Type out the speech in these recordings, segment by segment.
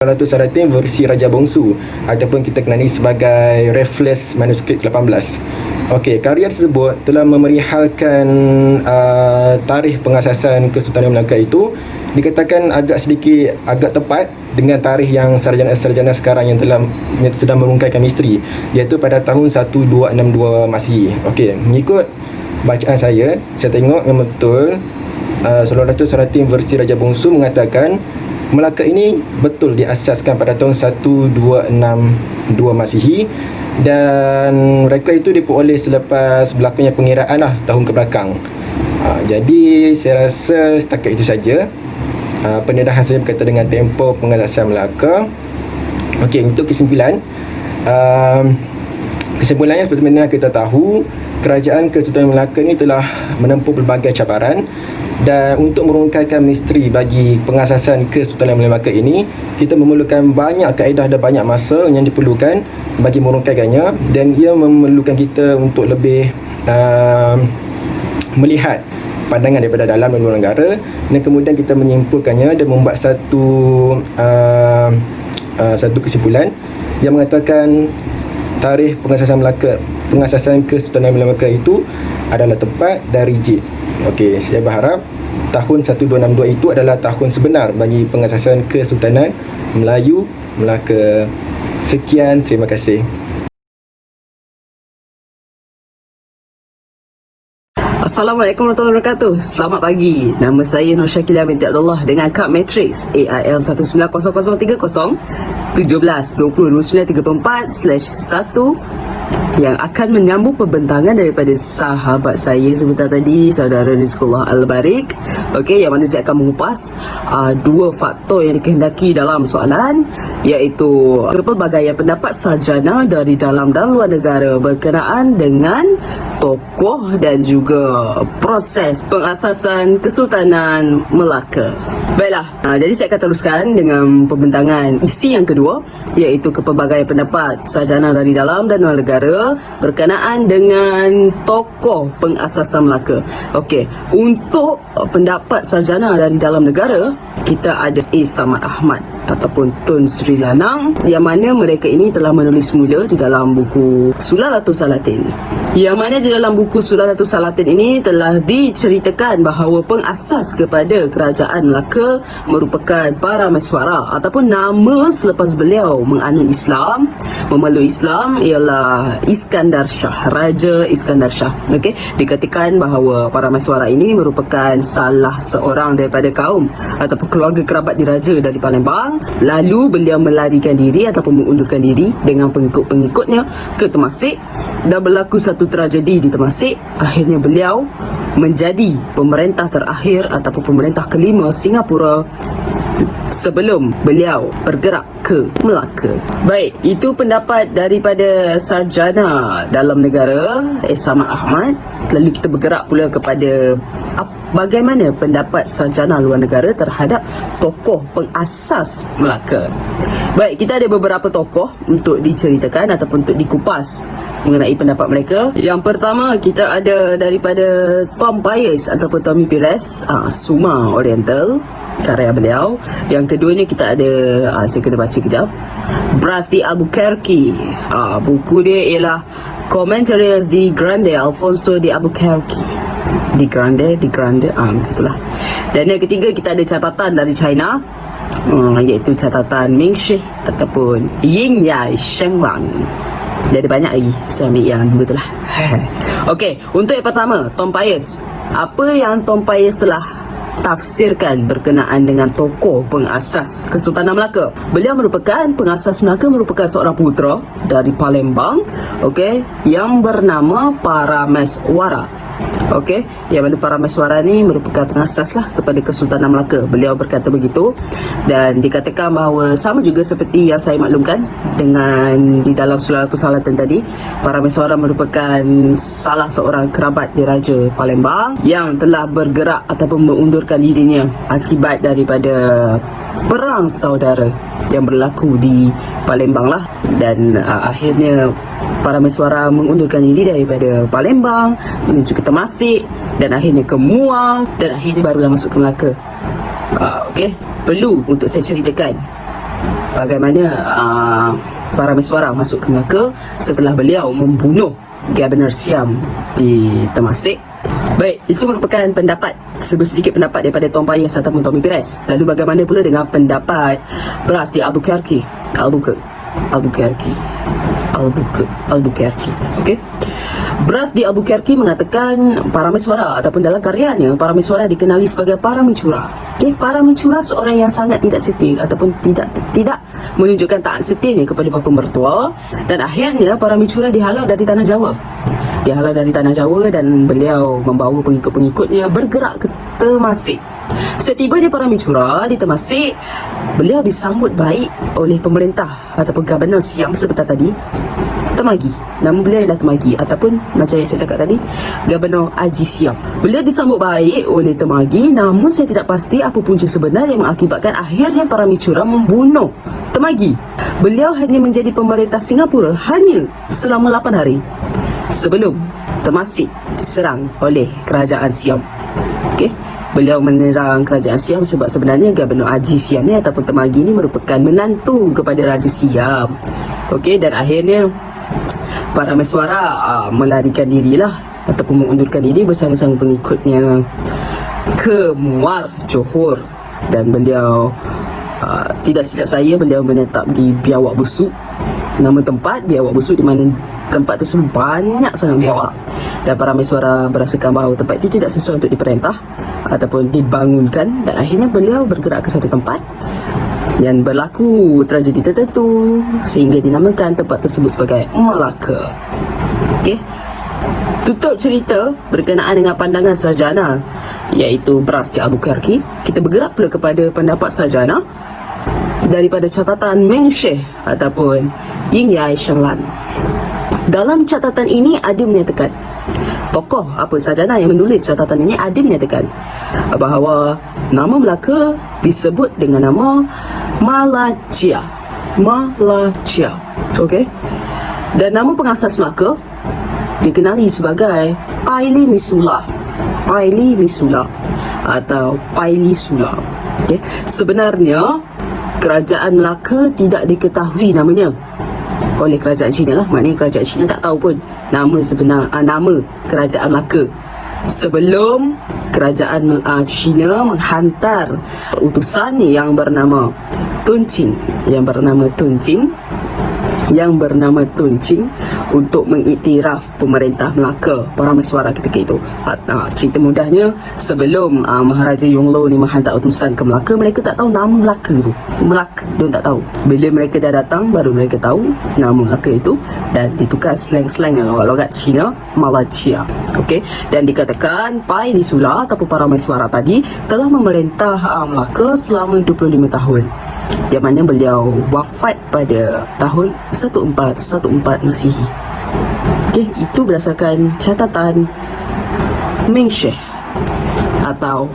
Suratul Salatin versi Raja Bongsu ataupun kita kenali sebagai Raffles manuskrip 18. Okey, karya tersebut telah memerihalkan tarikh pengasasan Kesultanan Melaka itu dikatakan agak tepat dengan tarikh yang sarjana-sarjana sekarang yang sedang merungkaikan misteri, iaitu pada tahun 1262 Masihi. Okey, mengikut bacaan saya tengok yang betul Suratul Salatin versi Raja Bongsu mengatakan Melaka ini betul diasaskan pada tahun 1262 Masihi dan mereka itu diperoleh selepas berlakunya pengiraan tahun ke belakang. Jadi saya rasa setakat itu saja pendedahan saya berkaitan dengan tempoh pengasasan Melaka. Okey, untuk kesimpulannya seperti mana kita tahu, kerajaan Kesultanan Melaka ini telah menempuh berbagai cabaran, dan untuk merungkaikan misteri bagi pengasasan Kesultanan Melaka ini, kita memerlukan banyak kaedah dan banyak masa yang diperlukan bagi merungkaikannya, dan ia memerlukan kita untuk lebih melihat pandangan daripada dalam dan luar negara, dan kemudian kita menyimpulkannya dan membuat satu kesimpulan yang mengatakan tarikh pengasasan Kesultanan Melaka itu adalah tepat dan rigid. Okey, saya berharap tahun 1262 itu adalah tahun sebenar bagi pengasasan Kesultanan Melayu Melaka. Sekian, terima kasih. Assalamualaikum warahmatullahi wabarakatuh. Selamat pagi. Nama saya Nur Syakilah binti Abdullah dengan kad matriks AIL 190030 17-20-29-34/1 yang akan menyambung pembentangan daripada sahabat saya sebentar tadi, saudara Rizqullah Al-Barik. Okey, yang mana saya akan mengupas dua faktor yang dikehendaki dalam soalan, iaitu pelbagaian pendapat sarjana dari dalam dan luar negara berkenaan dengan tokoh dan juga proses pengasasan Kesultanan Melaka. Baiklah, jadi saya akan teruskan dengan pembentangan isi yang kedua, iaitu kepelbagaian pendapat sarjana dari dalam dan luar negara berkenaan dengan tokoh pengasasan Melaka. Okey, untuk pendapat sarjana dari dalam negara, kita ada Samad Ahmad ataupun Tun Sri Lanang, yang mana mereka ini telah menulis semula di dalam buku Sulalatul Salatin. Yang mana di dalam buku Sulalatul Salatin ini telah diceritakan bahawa pengasas kepada kerajaan Melaka merupakan Parameswara, ataupun nama selepas beliau menganut Islam, memeluk Islam, ialah Iskandar Shah, Raja Iskandar Shah. Okey, dikatakan bahawa Parameswara ini merupakan salah seorang daripada kaum ataupun keluarga kerabat diraja dari Palembang. Lalu beliau melarikan diri ataupun mengundurkan diri dengan pengikut-pengikutnya ke Temasek, dan berlaku satu tragedi di Temasek. Akhirnya beliau menjadi pemerintah terakhir ataupun pemerintah kelima Singapura sebelum beliau bergerak ke Melaka. Baik, itu pendapat daripada sarjana dalam negara Samad Ahmad. Lalu kita bergerak pula kepada bagaimana pendapat sarjana luar negara terhadap tokoh pengasas Melaka. Baik, kita ada beberapa tokoh untuk diceritakan ataupun untuk dikupas mengenai pendapat mereka. Yang pertama, kita ada daripada Tom Pius ataupun Tommy Pires, Suma Oriental, karya beliau. Yang keduanya kita ada, saya kena baca kejap, Bras di Albuquerque. Buku dia ialah Commentaries di Grande Alfonso de Albuquerque. Di Grande, macam itulah. Dan yang ketiga, kita ada catatan dari China, iaitu catatan Ming Shi ataupun Ying Yai Sheng Wang. Dia ada banyak lagi, saya ambil yang dua tu lah. Okey, untuk yang pertama, Tom Pius. Apa yang Tom Pius telah tafsirkan berkenaan dengan tokoh pengasas Kesultanan Melaka? Beliau merupakan pengasas Melaka, merupakan seorang putera dari Palembang, okey, yang bernama Parameswara. Okey, yang mana Parameswara ni merupakan pengasas lah kepada Kesultanan Melaka. Beliau berkata begitu, dan dikatakan bahawa sama juga seperti yang saya maklumkan dengan di dalam Sulalatul Salatin tadi, Parameswara merupakan salah seorang kerabat diraja Palembang yang telah bergerak ataupun mengundurkan dirinya akibat daripada perang saudara yang berlaku di Palembang lah. Dan akhirnya Parameswara mengundurkan diri daripada Palembang menuju ke Temasek, dan akhirnya ke Muar, dan akhirnya barulah masuk ke Melaka. Okey, perlu untuk saya ceritakan bagaimana Parameswara masuk ke Melaka setelah beliau membunuh Governor Siam di Temasek. Baik, itu merupakan pendapat, sedikit pendapat daripada Tuan Payas ataupun Tommy Perez. Lalu bagaimana pula dengan pendapat Bras di Albuquerque? Okey. Bras di Albuquerque mengatakan Parameswara ataupun dalam karyanya Parameswara dikenali sebagai para mencura. Okey, para mencura seorang yang sangat tidak setia ataupun tidak menunjukkan taat setianya kepada bapa mertua, dan akhirnya para mencura dihalau dari tanah Jawa. Dan beliau membawa pengikut-pengikutnya bergerak ke Temasek. Setibanya para mencura di Temasek, beliau disambut baik oleh pemerintah ataupun Governor Siam sebentar tadi, Temagi. Nama beliau ialah Temagi ataupun macam yang saya cakap tadi, Governor Haji Siam. Beliau disambut baik oleh Temagi, namun saya tidak pasti apa punca sebenar yang mengakibatkan akhirnya para mencura membunuh Temagi. Beliau hanya menjadi pemerintah Singapura hanya selama 8 hari sebelum Temasek diserang oleh kerajaan Siam. Okey, beliau menyerang kerajaan Siam sebab sebenarnya Governor Haji Siam ni ataupun Temagi ni merupakan menantu kepada Raja Siam. Okey, dan akhirnya Parameswara melarikan dirilah ataupun mengundurkan diri bersama-sama pengikutnya ke Muar, Johor, dan beliau tidak silap saya beliau menetap di Biawak Busuk. Nama tempat Biawak Busuk, di mana tempat tersebut banyak sangat biawak, dan Parameswara berasakan bahawa tempat itu tidak sesuai untuk diperintah ataupun dibangunkan, dan akhirnya beliau bergerak ke satu tempat dan berlaku tragedi tertentu sehingga dinamakan tempat tersebut sebagai Melaka. Okey, tutup cerita berkenaan dengan pandangan sarjana iaitu Bras di Albuquerque. Kita bergerak pula kepada pendapat sarjana daripada catatan Meng Sheh ataupun Ying Yai Shenglan. Dalam catatan ini ada menyatakan, tokoh sarjana yang menulis catatan ini ada menyatakan bahawa nama Melaka disebut dengan nama Malaysia. Okey. Dan nama pengasas Melaka dikenali sebagai Paili Misula atau Paili Sula. Okey. Sebenarnya kerajaan Melaka tidak diketahui namanya oleh kerajaan China lah. Maknanya kerajaan China tak tahu pun nama sebenar, nama kerajaan Melaka sebelum kerajaan China menghantar utusan yang bernama Tun Chin untuk mengiktiraf pemerintah Melaka, Parameswara ketika itu. Cerita mudahnya, sebelum Maharaja Yonglo ni menghantar utusan ke Melaka, mereka tak tahu nama Melaka tu. Diorang tak tahu. Bila mereka dah datang, baru mereka tahu nama Melaka itu, dan ditukar slang-slang logat Cina, Malaysia. Okey, dan dikatakan Pai Lisula ataupun Parameswara tadi telah memerintah Melaka selama 25 tahun, yang mana beliau wafat pada tahun 1414 Masihi. Okey, itu berdasarkan catatan Meng Sheh atau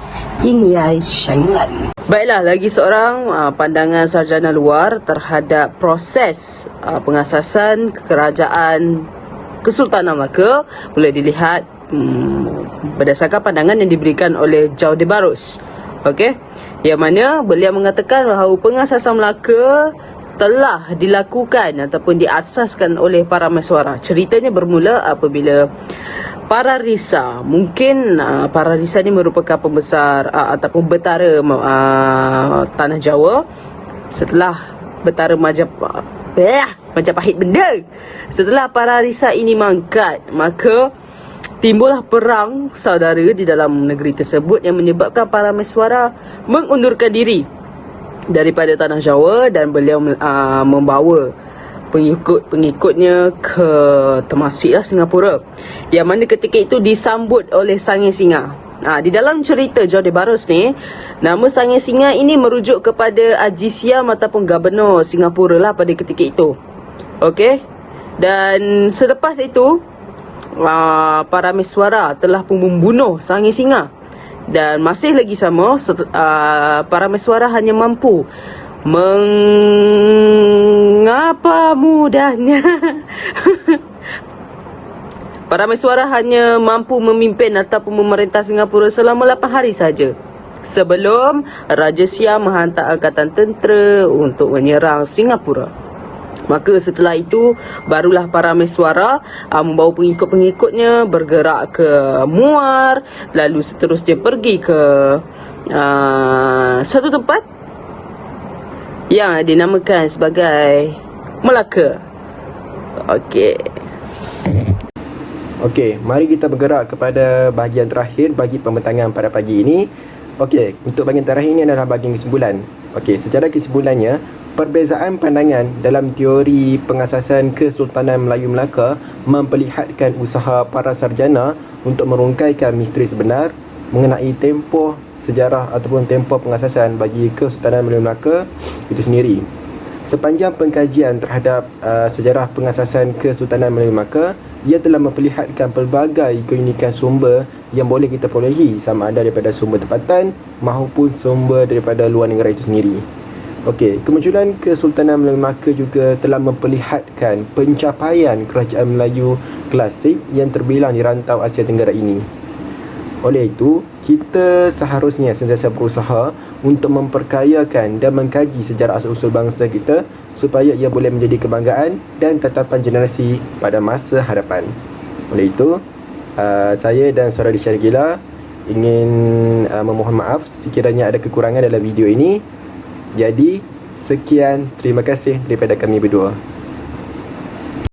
Ying Yai Shenglan. Baiklah, lagi seorang pandangan sarjana luar terhadap proses pengasasan kerajaan Kesultanan Melaka boleh dilihat berdasarkan pandangan yang diberikan oleh João de Barros. Okey, yang mana beliau mengatakan bahawa pengasasan Melaka telah dilakukan ataupun diasaskan oleh Parameswara. Ceritanya bermula apabila para Risa, mungkin para Risa ni merupakan pembesar ataupun betara tanah Jawa setelah betara Majapahit benda. Setelah para Risa ini mangkat, maka timbullah perang saudara di dalam negeri tersebut yang menyebabkan Parameswara mengundurkan diri daripada tanah Jawa, dan beliau membawa pengikut-pengikutnya ke Temasek lah, Singapura, yang mana ketika itu disambut oleh Sangir Singa. Di dalam cerita João de Barros ni, nama Sangir Singa ini merujuk kepada Haji Siam ataupun Gubernur Singapura lah pada ketika itu. Okey, dan selepas itu Parameswara telah pun membunuh Sangir Singa, dan masih lagi sama Parameswara hanya mampu mengapa mudahnya Parameswara hanya mampu memimpin ataupun memerintah Singapura selama 8 hari saja sebelum Raja Siam menghantar angkatan tentera untuk menyerang Singapura. Maka setelah itu barulah para mesuara membawa pengikut-pengikutnya bergerak ke Muar, lalu seterusnya pergi ke satu tempat yang dinamakan sebagai Melaka. Okey, mari kita bergerak kepada bahagian terakhir bagi pembentangan pada pagi ini. Okey, untuk bahagian terakhir ini adalah bahagian kesimpulan. Okey, secara kesimpulannya, perbezaan pandangan dalam teori pengasasan Kesultanan Melayu Melaka memperlihatkan usaha para sarjana untuk merungkaikan misteri sebenar mengenai tempoh sejarah ataupun tempoh pengasasan bagi Kesultanan Melayu Melaka itu sendiri. Sepanjang pengkajian terhadap sejarah pengasasan Kesultanan Melayu Melaka, ia telah memperlihatkan pelbagai keunikan sumber yang boleh kita perolehi, sama ada daripada sumber tempatan maupun sumber daripada luar negara itu sendiri. Okey, kemunculan Kesultanan Melayu Melaka juga telah memperlihatkan pencapaian kerajaan Melayu klasik yang terbilang di rantau Asia Tenggara ini. Oleh itu, kita seharusnya sentiasa berusaha untuk memperkayakan dan mengkaji sejarah asal-usul bangsa kita supaya ia boleh menjadi kebanggaan dan tatapan generasi pada masa hadapan. Oleh itu, saya dan saudara Syarigila ingin memohon maaf sekiranya ada kekurangan dalam video ini. Jadi, sekian, terima kasih daripada kami berdua.